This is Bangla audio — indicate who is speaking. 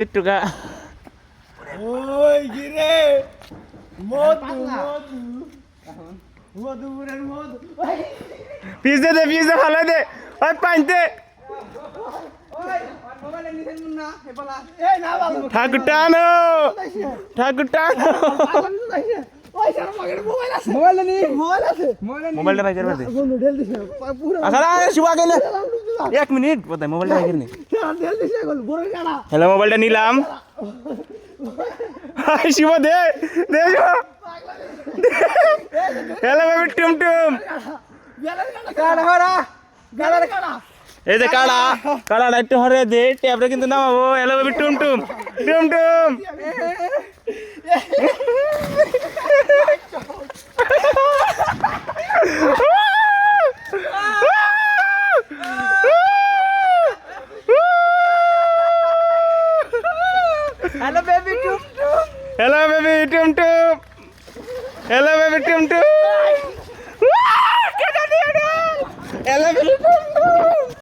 Speaker 1: একটুকা
Speaker 2: ওই গিরে মধু মধু মধুপুরের মধু
Speaker 1: পিজে দে ভালো দে ওই পাইতে ঠাকুর টানো মোবাইলটা ভাই করবে আচ্ছা শিবা গেলে 1 মিনিট বোধ মোবাইলটা ভাই করে হ্যালো মোবাইলটা নিলাম শিবা দে শিবা হ্যালো বেবি টুমটুম এই যে কাড়া একটু হরে দে ট্যাবটা কিন্তু নামাবো হ্যালো বেবি টুমটুম
Speaker 2: হ্যালো বেবি টুমটুম
Speaker 1: হ্যালো বেবি টুমটুম